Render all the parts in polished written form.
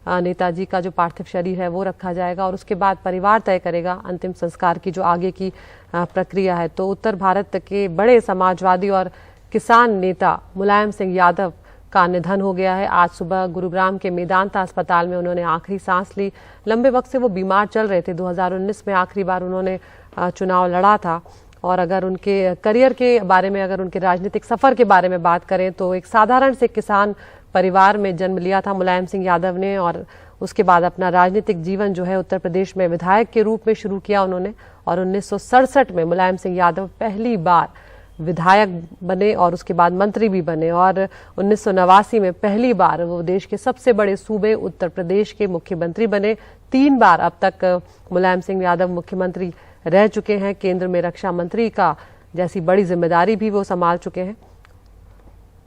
नेताजी का जो पार्थिव शरीर है वो रखा जाएगा और उसके बाद परिवार तय करेगा अंतिम संस्कार की जो आगे की प्रक्रिया है। तो उत्तर भारत के बड़े समाजवादी और किसान नेता मुलायम सिंह यादव का निधन हो गया है। आज सुबह गुरुग्राम के मेदांता अस्पताल में उन्होंने आखिरी सांस ली। लंबे वक्त से वो बीमार चल रहे थे। 2019 में आखिरी बार उन्होंने चुनाव लड़ा था। और अगर उनके करियर के बारे में, अगर उनके राजनीतिक सफर के बारे में बात करें तो एक साधारण से किसान परिवार में जन्म लिया था मुलायम सिंह यादव ने और उसके बाद अपना राजनीतिक जीवन जो है उत्तर प्रदेश में विधायक के रूप में शुरू किया उन्होंने। और 1967 में मुलायम सिंह यादव पहली बार विधायक बने और उसके बाद मंत्री भी बने और 1989 में पहली बार वो देश के सबसे बड़े सूबे उत्तर प्रदेश के मुख्यमंत्री बने। 3 बार अब तक मुलायम सिंह यादव मुख्यमंत्री रह चुके हैं। केंद्र में रक्षा मंत्री का जैसी बड़ी जिम्मेदारी भी वो संभाल चुके हैं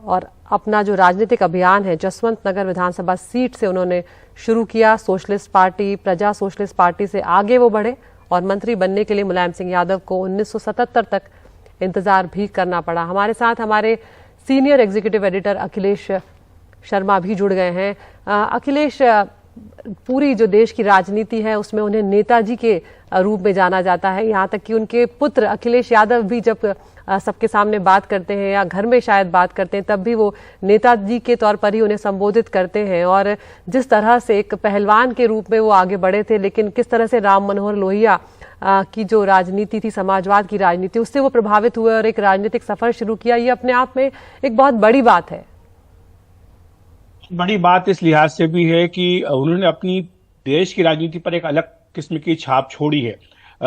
और अपना जो राजनीतिक अभियान है जसवंत नगर विधानसभा सीट से उन्होंने शुरू किया। सोशलिस्ट पार्टी, प्रजा सोशलिस्ट पार्टी से आगे वो बढ़े और मंत्री बनने के लिए मुलायम सिंह यादव को 1977 तक इंतजार भी करना पड़ा। हमारे साथ हमारे senior executive editor Akhilesh Sharma भी जुड़ गए हैं। अखिलेश, पूरी जो देश की राजनीति है उसमें उन्हें नेताजी के रूप में जाना जाता है। यहाँ तक कि उनके पुत्र अखिलेश यादव भी जब सबके सामने बात करते हैं या घर में शायद बात करते हैं तब भी वो नेताजी के तौर पर ही उन्हें संबोधित करते हैं। और जिस तरह से एक पहलवान के रूप में वो आगे बढ़े थे, लेकिन किस तरह से राम मनोहर लोहिया की जो राजनीति थी, समाजवाद की राजनीति, उससे वो प्रभावित हुए और एक राजनीतिक सफर शुरू किया, ये अपने आप में एक बहुत बड़ी बात है। बड़ी बात इस लिहाज से भी है कि उन्होंने अपनी देश की राजनीति पर एक अलग किस्म की छाप छोड़ी है।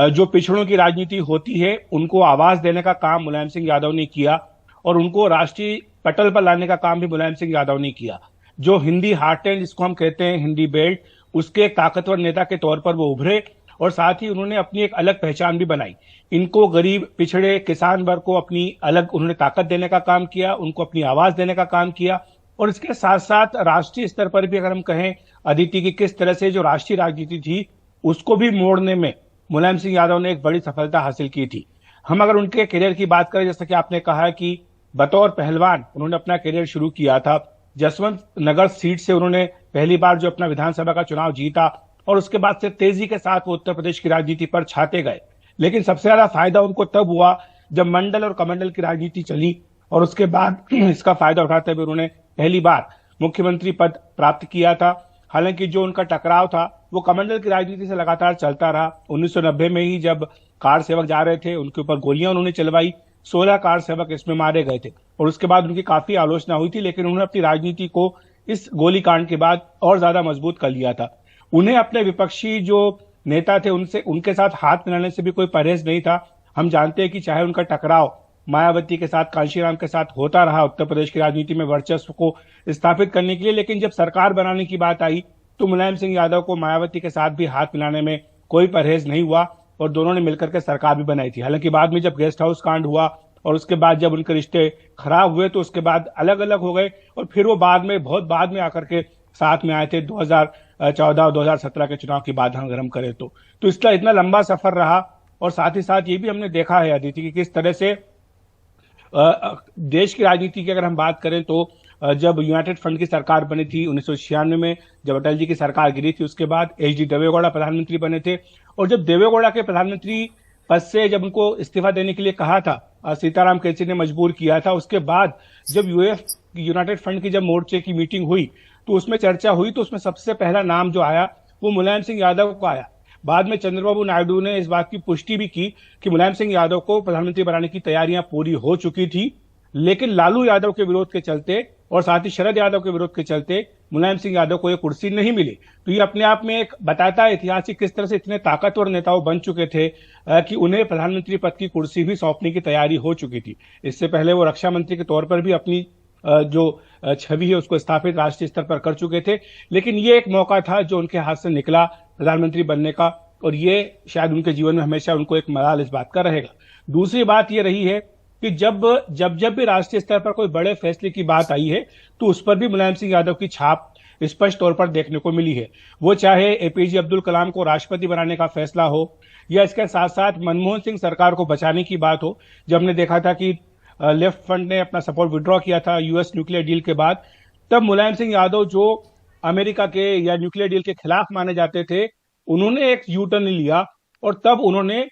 जो पिछड़ों की राजनीति होती है उनको आवाज देने का काम मुलायम सिंह यादव ने किया और उनको राष्ट्रीय पटल पर लाने का काम भी मुलायम सिंह यादव ने किया। जो हिंदी हार्टलैंड जिसको हम कहते हैं, हिंदी बेल्ट, उसके एक ताकतवर नेता के तौर पर वो उभरे और साथ ही उन्होंने अपनी एक अलग पहचान भी बनाई। इनको गरीब, पिछड़े, किसान वर्ग को अपनी अलग उन्होंने ताकत देने का काम किया, उनको अपनी आवाज देने का काम किया। और इसके साथ साथ राष्ट्रीय स्तर पर भी अगर हम कहें अदिति की किस तरह से जो राष्ट्रीय राजनीति थी उसको भी मोड़ने में मुलायम सिंह यादव ने एक बड़ी सफलता हासिल की थी। हम अगर उनके करियर की बात करें, जैसा कि आपने कहा कि बतौर पहलवान उन्होंने अपना करियर शुरू किया था। जसवंत नगर सीट से उन्होंने पहली बार जो अपना विधानसभा का चुनाव जीता और उसके बाद से तेजी के साथ वो उत्तर प्रदेश की राजनीति पर छाते गए। लेकिन सबसे ज्यादा फायदा उनको तब हुआ जब मंडल और कमंडल की राजनीति चली और उसके बाद इसका फायदा उठाते हुए उन्होंने पहली बार मुख्यमंत्री पद प्राप्त किया था। हालांकि जो उनका टकराव था वो कमंडल की राजनीति से लगातार चलता रहा। 1990 में ही जब कार सेवक जा रहे थे उनके ऊपर गोलियां उन्होंने चलवाई, 16 कार सेवक इसमें मारे गए थे और उसके बाद उनकी काफी आलोचना हुई थी। लेकिन उन्होंने अपनी राजनीति को इस गोलीकांड के बाद और ज्यादा मजबूत कर लिया था। उन्हें अपने विपक्षी जो नेता थे उनके साथ हाथ मिलाने से भी कोई परहेज नहीं था। हम जानते हैं कि चाहे उनका टकराव मायावती के साथ, कांशीराम के साथ होता रहा उत्तर प्रदेश की राजनीति में वर्चस्व को स्थापित करने के लिए, लेकिन जब सरकार बनाने की बात आई तो मुलायम सिंह यादव को मायावती के साथ भी हाथ मिलाने में कोई परहेज नहीं हुआ और दोनों ने मिलकर के सरकार भी बनाई थी। हालांकि बाद में जब गेस्ट हाउस कांड हुआ और उसके बाद जब उनके रिश्ते खराब हुए तो उसके बाद अलग अलग हो गए और फिर वो बहुत बाद में आकर के साथ में आए थे 2014 और 2017 के चुनाव की बात अगर हम करें तो इसका इतना लंबा सफर रहा। और साथ ही साथ ये भी हमने देखा है अदिति की किस तरह से देश की राजनीति की अगर हम बात करें तो जब यूनाइटेड फ्रंट की सरकार बनी थी 1996 में, जब अटल जी की सरकार गिरी थी, उसके बाद एच.डी. देवेगौड़ा प्रधानमंत्री बने थे और जब देवेगौड़ा के प्रधानमंत्री पद से जब उनको इस्तीफा देने के लिए कहा था, सीताराम केसरी ने मजबूर किया था। उसके बाद जब यूनाइटेड फ्रंट की जब मोर्चे की मीटिंग हुई तो उसमें चर्चा हुई तो उसमें सबसे पहला नाम जो आया वो मुलायम सिंह यादव को आया। बाद में चंद्रबाबू नायडू ने इस बात की पुष्टि भी की कि मुलायम सिंह यादव को प्रधानमंत्री बनाने की तैयारियां पूरी हो चुकी थी, लेकिन लालू यादव के विरोध के चलते और साथ ही शरद यादव के विरोध के चलते मुलायम सिंह यादव को ये कुर्सी नहीं मिली। तो ये अपने आप में एक बताता है इतिहास की किस तरह से इतने ताकतवर नेताओं बन चुके थे कि उन्हें प्रधानमंत्री पद की कुर्सी भी सौंपने की तैयारी हो चुकी थी। इससे पहले वो रक्षा मंत्री के तौर पर भी अपनी जो छवि है उसको स्थापित राष्ट्रीय स्तर पर कर चुके थे। लेकिन ये एक मौका था जो उनके हाथ से निकला प्रधानमंत्री बनने का और ये शायद उनके जीवन में हमेशा उनको एक मलाल इस बात का रहेगा। दूसरी बात ये रही है कि जब भी राष्ट्रीय स्तर पर कोई बड़े फैसले की बात आई है तो उस पर भी मुलायम सिंह यादव की छाप स्पष्ट तौर पर देखने को मिली है। वो चाहे एपीजे अब्दुल कलाम को राष्ट्रपति बनाने का फैसला हो या इसके साथ साथ मनमोहन सिंह सरकार को बचाने की बात हो। जब हमने देखा था कि लेफ्ट फ्रंट ने अपना सपोर्ट विड्रॉ किया था यूएस न्यूक्लियर डील के बाद, तब मुलायम सिंह यादव जो अमेरिका के या न्यूक्लियर डील के खिलाफ माने जाते थे, उन्होंने एक यू टर्न लिया और तब उन्होंने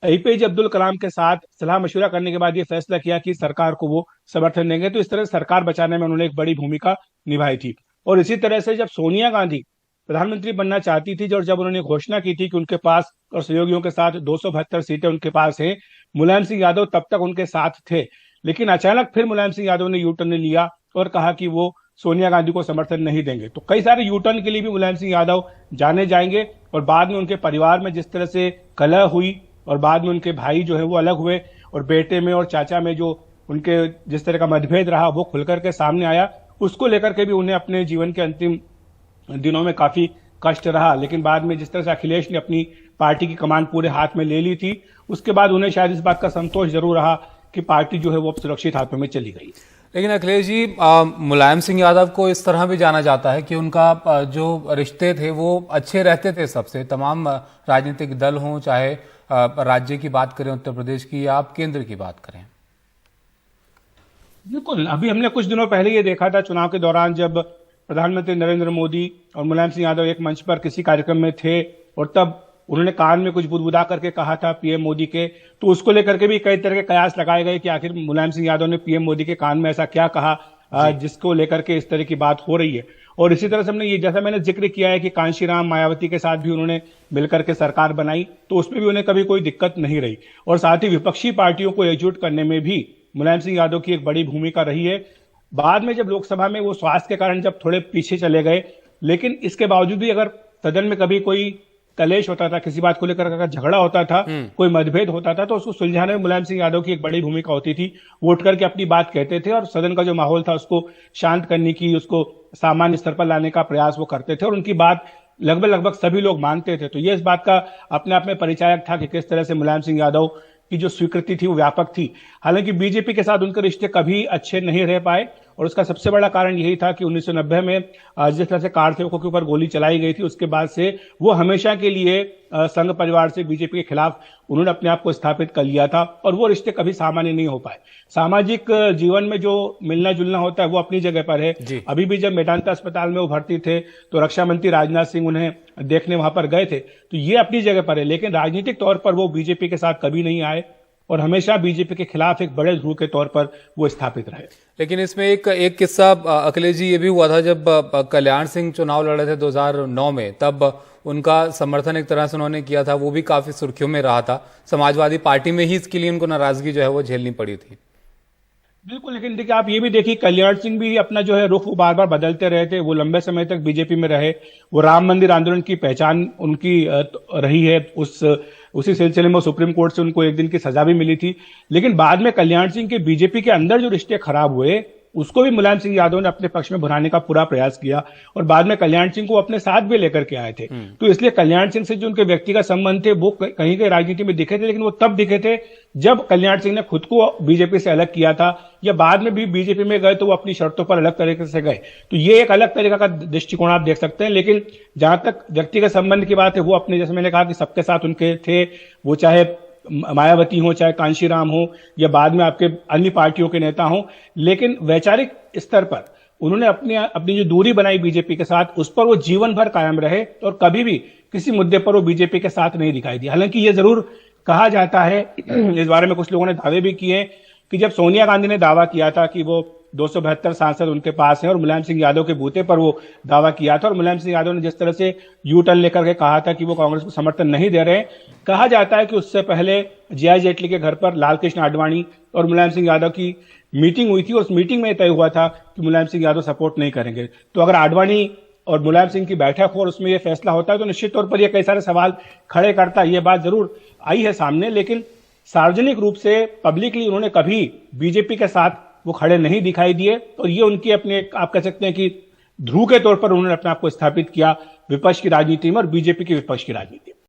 एपीजे अब्दुल कलाम के साथ सलाह मशवरा करने के बाद ये फैसला किया कि सरकार को वो समर्थन देंगे। तो इस तरह सरकार बचाने में उन्होंने एक बड़ी भूमिका निभाई थी। और इसी तरह से जब सोनिया गांधी प्रधानमंत्री बनना चाहती थी और जब उन्होंने घोषणा की थी कि उनके पास और सहयोगियों के साथ 272 सीटें उनके पास हैं, मुलायम सिंह यादव तब तक उनके साथ थे। लेकिन अचानक फिर मुलायम सिंह यादव ने यू टर्न लिया और कहा कि वो सोनिया गांधी को समर्थन नहीं देंगे। तो कई सारे यू टर्न के लिए भी मुलायम सिंह यादव जाने जाएंगे और बाद में उनके परिवार में जिस तरह से कलह हुई और बाद में उनके भाई जो है वो अलग हुए और बेटे में और चाचा में जो उनके जिस तरह का मतभेद रहा वो खुलकर के सामने आया, उसको लेकर के भी उन्हें अपने जीवन के अंतिम दिनों में काफी कष्ट रहा। लेकिन बाद में जिस तरह से अखिलेश ने अपनी पार्टी की कमान पूरे हाथ में ले ली थी, उसके बाद उन्हें शायद इस बात का संतोष जरूर रहा कि पार्टी जो है वो सुरक्षित हाथों में चली गई। लेकिन अखिलेश जी, मुलायम सिंह यादव को इस तरह भी जाना जाता है कि उनका जो रिश्ते थे वो अच्छे रहते थे सबसे, तमाम राजनीतिक दल हों, चाहे राज्य की बात करें उत्तर प्रदेश की या आप केंद्र की बात करें। बिल्कुल, अभी हमने कुछ दिनों पहले ये देखा था चुनाव के दौरान जब प्रधानमंत्री नरेंद्र मोदी और मुलायम सिंह यादव एक मंच पर किसी कार्यक्रम में थे और तब उन्होंने कान में कुछ बुदबुदा करके कहा था पीएम मोदी के, तो उसको लेकर के भी कई तरह के कयास लगाए गए कि आखिर मुलायम सिंह यादव ने पीएम मोदी के कान में ऐसा क्या कहा जिसको लेकर के इस तरह की बात हो रही है। और इसी तरह से हमने ये, जैसा मैंने जिक्र किया है कि कांशीराम मायावती के साथ भी उन्होंने मिलकर के सरकार बनाई, तो उसमें भी उन्हें कभी कोई दिक्कत नहीं रही। और साथ ही विपक्षी पार्टियों को एकजुट करने में भी मुलायम सिंह यादव की एक बड़ी भूमिका रही है। बाद में जब लोकसभा में वो स्वास्थ्य के कारण जब थोड़े पीछे चले गए, लेकिन इसके बावजूद भी अगर सदन में कभी कोई कलेश होता था, किसी बात को लेकर अगर झगड़ा होता था, कोई मतभेद होता था, तो उसको सुलझाने में मुलायम सिंह यादव की एक बड़ी भूमिका होती थी। वो उठ करके अपनी बात कहते थे और सदन का जो माहौल था उसको शांत करने की, उसको सामान्य स्तर पर लाने का प्रयास वो करते थे और उनकी बात लगभग सभी लोग मानते थे। तो ये इस बात का अपने आप में परिचायक था कि किस तरह से मुलायम सिंह यादव की जो स्वीकृति थी वो व्यापक थी। हालांकि बीजेपी के साथ उनके रिश्ते कभी अच्छे नहीं रह पाए और उसका सबसे बड़ा कारण यही था कि 1990 में जिस तरह से कार सेवकों के ऊपर गोली चलाई गई थी, उसके बाद से वो हमेशा के लिए संघ परिवार से बीजेपी के खिलाफ उन्होंने अपने आप को स्थापित कर लिया था और वो रिश्ते कभी सामान्य नहीं हो पाए। सामाजिक जीवन में जो मिलना जुलना होता है वो अपनी जगह पर है। अभी भी जब मेदांता अस्पताल में वो भर्ती थे तो रक्षा मंत्री राजनाथ सिंह उन्हें देखने वहां पर गए थे, तो ये अपनी जगह पर है। लेकिन राजनीतिक तौर पर वो बीजेपी के साथ कभी नहीं आए और हमेशा बीजेपी के खिलाफ एक बड़े ध्रुव के तौर पर वो स्थापित रहे। लेकिन इसमें एक किस्सा अखिलेश जी ये भी हुआ था जब कल्याण सिंह चुनाव लड़े थे 2009 में, तब उनका समर्थन एक तरह से उन्होंने किया था, वो भी काफी सुर्खियों में रहा था। समाजवादी पार्टी में ही इसके लिए उनको नाराजगी जो है वो झेलनी पड़ी थी। बिल्कुल, लेकिन देखिए आप ये भी देखिए कल्याण सिंह भी अपना जो है रुख वो बार बार बदलते रहे थे। वो लंबे समय तक बीजेपी में रहे, वो राम मंदिर आंदोलन की पहचान उनकी रही है। उसी सिलसिले में सुप्रीम कोर्ट से उनको एक दिन की सजा भी मिली थी। लेकिन बाद में कल्याण सिंह के बीजेपी के अंदर जो रिश्ते खराब हुए उसको भी मुलायम सिंह यादव ने अपने पक्ष में भुनाने का पूरा प्रयास किया और बाद में कल्याण सिंह को अपने साथ भी लेकर के आए थे। तो इसलिए कल्याण सिंह से जो उनके व्यक्तिगत संबंध थे वो कहीं कहीं राजनीति में दिखे थे, लेकिन वो तब दिखे थे जब कल्याण सिंह ने खुद को बीजेपी से अलग किया था, या बाद में भी बीजेपी में गए तो वो अपनी शर्तों पर अलग तरीके से गए। तो ये एक अलग तरीका का दृष्टिकोण आप देख सकते हैं। लेकिन जहां तक व्यक्तिगत संबंध की बात है वो अपने, जैसे मैंने कहा कि सबके साथ उनके थे, वो चाहे मायावती हो, चाहे कांशीराम हो, या बाद में आपके अन्य पार्टियों के नेता हो। लेकिन वैचारिक स्तर पर उन्होंने अपनी जो दूरी बनाई बीजेपी के साथ, उस पर वो जीवन भर कायम रहे और कभी भी किसी मुद्दे पर वो बीजेपी के साथ नहीं दिखाई दी। हालांकि ये जरूर कहा जाता है, इस बारे में कुछ लोगों ने दावे भी किए कि जब सोनिया गांधी ने दावा किया था कि वो 272 सांसद उनके पास हैं और मुलायम सिंह यादव के बूते पर वो दावा किया था और मुलायम सिंह यादव ने जिस तरह से यू टर्न लेकर के कहा था कि वो कांग्रेस को समर्थन नहीं दे रहे, कहा जाता है कि उससे पहले जीआई जेटली के घर पर लाल कृष्ण आडवाणी और मुलायम सिंह यादव की मीटिंग हुई थी और उस मीटिंग में तय हुआ था कि मुलायम सिंह यादव सपोर्ट नहीं करेंगे। तो अगर आडवाणी और मुलायम सिंह की बैठक हो और उसमें यह फैसला होता है तो निश्चित तौर पर यह कई सारे सवाल खड़े करता है। ये बात जरूर आई है सामने, लेकिन सार्वजनिक रूप से पब्लिकली उन्होंने कभी बीजेपी के साथ वो खड़े नहीं दिखाई दिए और ये उनकी अपने, आप कह सकते हैं कि ध्रुव के तौर पर उन्होंने अपने आप को स्थापित किया विपक्ष की राजनीति में और बीजेपी की विपक्ष की राजनीति में।